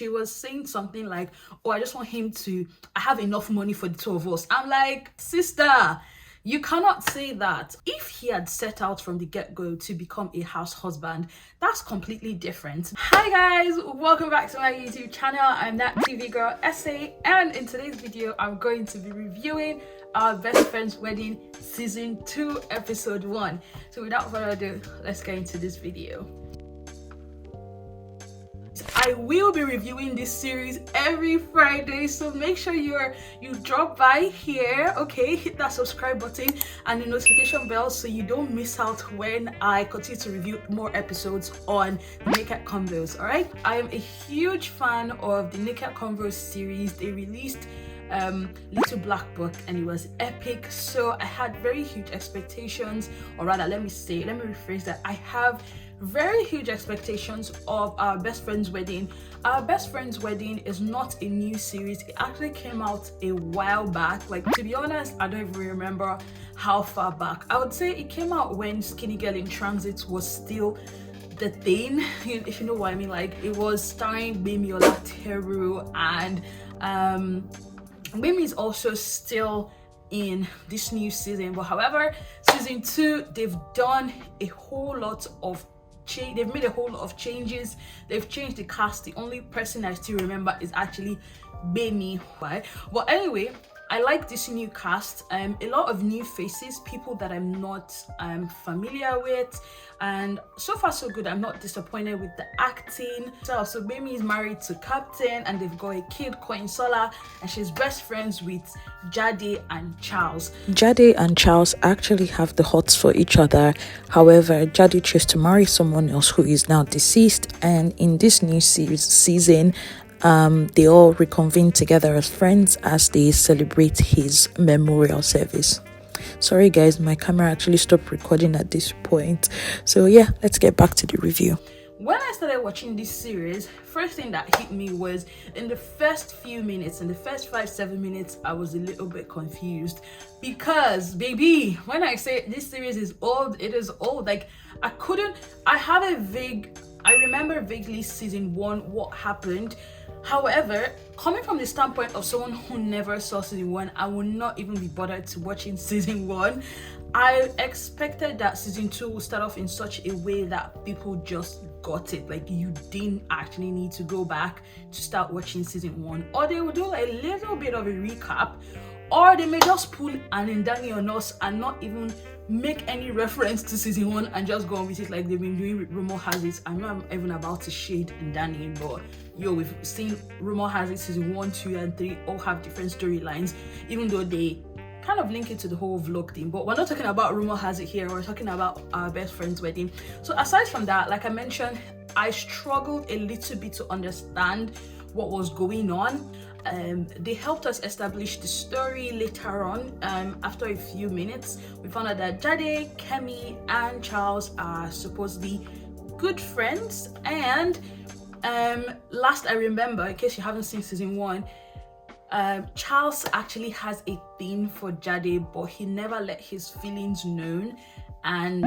she was saying something like, oh, I have enough money for the two of us. I'm like, sister, you cannot say that. If he had set out from the get-go to become a house husband, that's completely different. Hi guys, welcome back to my YouTube channel. I'm that TV girl SA, and in today's video I'm going to be reviewing our best friend's wedding season 2 episode 1. So without further ado, let's get into this video. I will be reviewing this series every Friday, so make sure you drop by here, okay? Hit that subscribe button and the notification bell so you don't miss out when I continue to review more episodes on Naked Convos. All right, I am a huge fan of the Naked Convos series. They released Little Black Book and it was epic, so I had very huge expectations, or rather let me rephrase that. I have very huge expectations of Our Best Friend's Wedding. Our Best Friend's Wedding is not a new series. It actually came out a while back. Like, to be honest, I don't even remember how far back. I would say it came out when Skinny Girl in Transit was still the thing, if you know what I mean. Like, it was starring Gbemi Olateru, and Gbemi is also still in this new season. But however, season 2, they've done a whole lot of they've made a whole lot of changes. They've changed the cast. The only person I still remember is actually Gbemi. Why? But anyway, I like this new cast. A lot of new faces, people that I'm not familiar with, and so far so good. I'm not disappointed with the acting. So Gbemi is married to Captain, and they've got a kid, Sola, and she's best friends with Jade and Charles. Jade and Charles actually have the hots for each other. However, Jade chose to marry someone else who is now deceased, and in this new season, they all reconvene together as friends as they celebrate his memorial service. Sorry guys, my camera actually stopped recording at this point. So yeah, let's get back to the review. When I started watching this series, first thing that hit me was in the first few minutes, in the first 5-7 minutes, I was a little bit confused because, baby, when I say this series is old, it is old. Like, I remember vaguely season 1 what happened. However, coming from the standpoint of someone who never saw season 1, I would not even be bothered to watching season 1. I expected that season 2 would start off in such a way that people just got it. Like, you didn't actually need to go back to start watching season 1. Or they would do like a little bit of a recap, or they may just pull an Indani on us and not even make any reference to season 1 and just go on with it like they've been doing with Rumor Has It. I'm not even about to shade Indani, but yo, we've seen Rumor Has It season 1, 2, and 3 all have different storylines, even though they kind of link it to the whole vlog thing. But we're not talking about Rumor Has It here, we're talking about Our Best Friend's Wedding. So aside from that, like I mentioned, I struggled a little bit to understand what was going on. They helped us establish the story later on. After a few minutes, we found out that Jade, Kemi, and Charles are supposedly good friends. And last I remember, in case you haven't seen season 1, Charles actually has a thing for Jade, but he never let his feelings known, and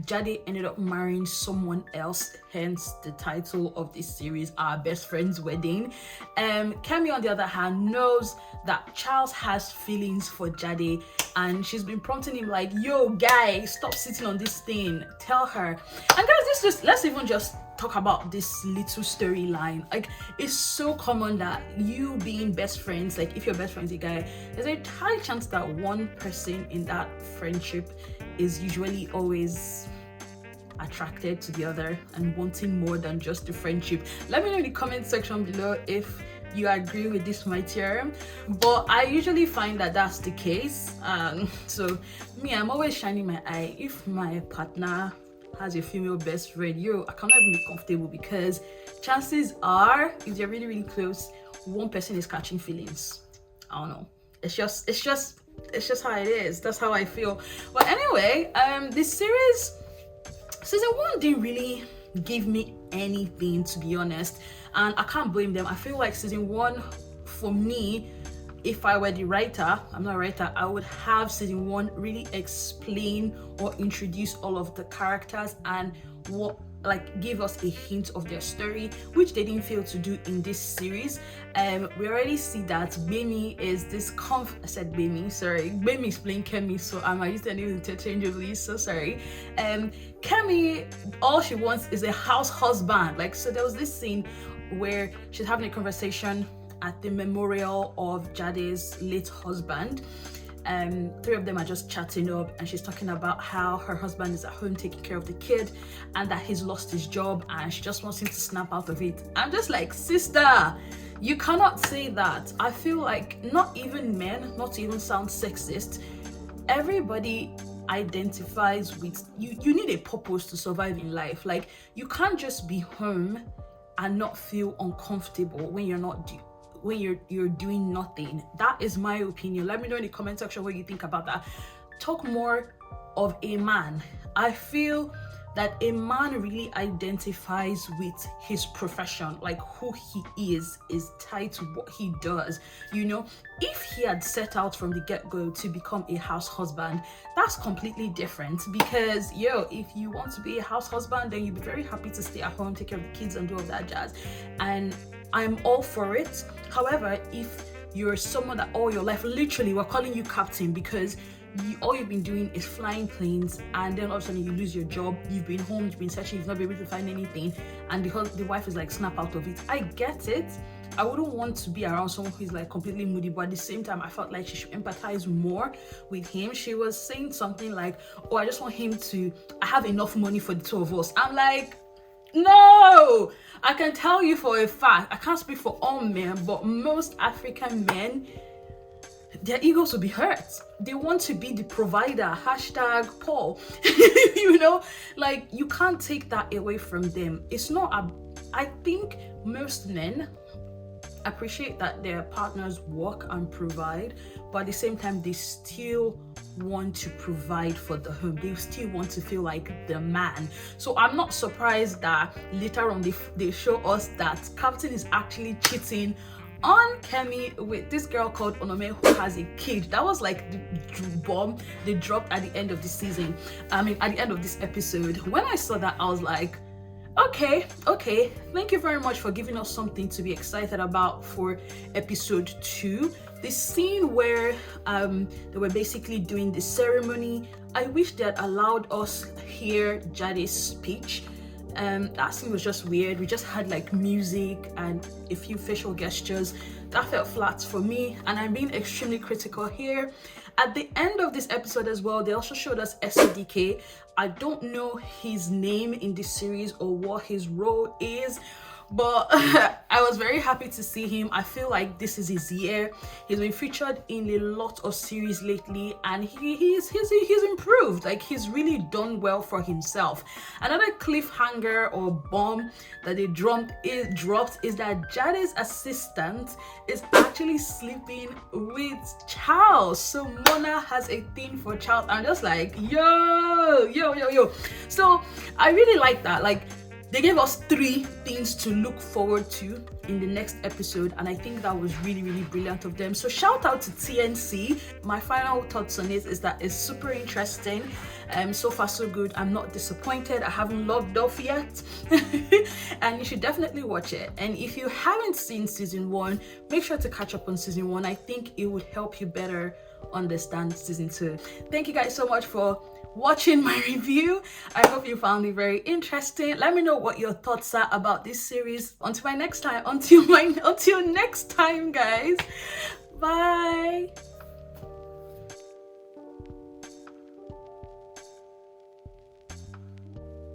Jade ended up marrying someone else, hence the title of this series, Our Best Friend's Wedding. Kemi, on the other hand, knows that Charles has feelings for Jade, and she's been prompting him like, yo guy, stop sitting on this thing, tell her. And guys, let's even just talk about this little storyline. Like, it's so common that you being best friends, like if your best friend's a guy, there's a high chance that one person in that friendship is usually always attracted to the other and wanting more than just the friendship. Let me know in the comment section below if you agree with this my theorem, but I usually find that that's the case. So me, I'm always shining my eye if my partner has a female best friend. Yo, I cannot even be comfortable, because chances are, if they're really really close, one person is catching feelings. I don't know, it's just how it is. That's how I feel. But anyway, this series, season 1 didn't really give me anything, to be honest, and I can't blame them. I feel like season 1, for me, if I were the writer, I'm not a writer, I would have season 1 really explain or introduce all of the characters and what like give us a hint of their story, which they didn't fail to do in this series. We already see that Gbemi is this Gbemi is playing Kemi, so I might use their name interchangeably, so sorry. Kemi, all she wants is a house husband. Like, so there was this scene where she's having a conversation at the memorial of Jade's late husband. Three of them are just chatting up, and she's talking about how her husband is at home taking care of the kid and that he's lost his job and she just wants him to snap out of it. I'm just like, sister, you cannot say that. I feel like not even men, not to even sound sexist, everybody identifies with you need a purpose to survive in life. Like, you can't just be home and not feel uncomfortable when you're doing nothing. That is my opinion. Let me know in the comment section what you think about that. Talk more of a man. I feel that a man really identifies with his profession, like who he is tied to what he does. You know, if he had set out from the get-go to become a house husband, that's completely different, because if you want to be a house husband, then you'd be very happy to stay at home, take care of the kids and do all that jazz, and I'm all for it. However, if you're someone that all your life, literally, we're calling you captain because all you've been doing is flying planes, and then all of a sudden you lose your job, you've been home, you've been searching, you've not been able to find anything, and the wife is like, snap out of it. I get it. I wouldn't want to be around someone who's like completely moody, but at the same time, I felt like she should empathize more with him. She was saying something like, oh, I just want him to, I have enough money for the two of us. I'm like, no, I can tell you for a fact, I can't speak for all men, but most African men, their egos will be hurt. They want to be the provider, hashtag Paul. You know, like, you can't take that away from them. It's not I think most men appreciate that their partners work and provide, but at the same time they still want to provide for the home. They still want to feel like the man. So I'm not surprised that later on they show us that Captain is actually cheating on Kemi with this girl called Ehinome who has a kid. That was like the bomb they dropped at the end of the season. I mean, at the end of this episode. When I saw that, I was like, okay, thank you very much for giving us something to be excited about for episode 2. The scene where they were basically doing the ceremony, I wish they had allowed us hear Jade's speech. That scene was just weird. We just had like music and a few facial gestures. That felt flat for me, and I'm being extremely critical here. At the end of this episode as well, they also showed us SDK. I don't know his name in this series or what his role is, but I was very happy to see him. I feel like this is his year. He's been featured in a lot of series lately, and he's improved. Like, he's really done well for himself. Another cliffhanger or bomb that they dropped is that Jade's assistant is actually sleeping with Charles. So Mona has a thing for Charles. I'm just like, yo. So I really like that. Like, they gave us 3 things to look forward to in the next episode, and I think that was really, really brilliant of them. So shout out to TNC. My final thoughts on it is that it's super interesting. So far so good. I'm not disappointed. I haven't logged off yet. And you should definitely watch it. And if you haven't seen season 1, make sure to catch up on season 1. I think it would help you better understand season 2. Thank you guys so much for watching my review. I hope you found it very interesting. Let me know what your thoughts are about this series. Until next time, guys. Bye.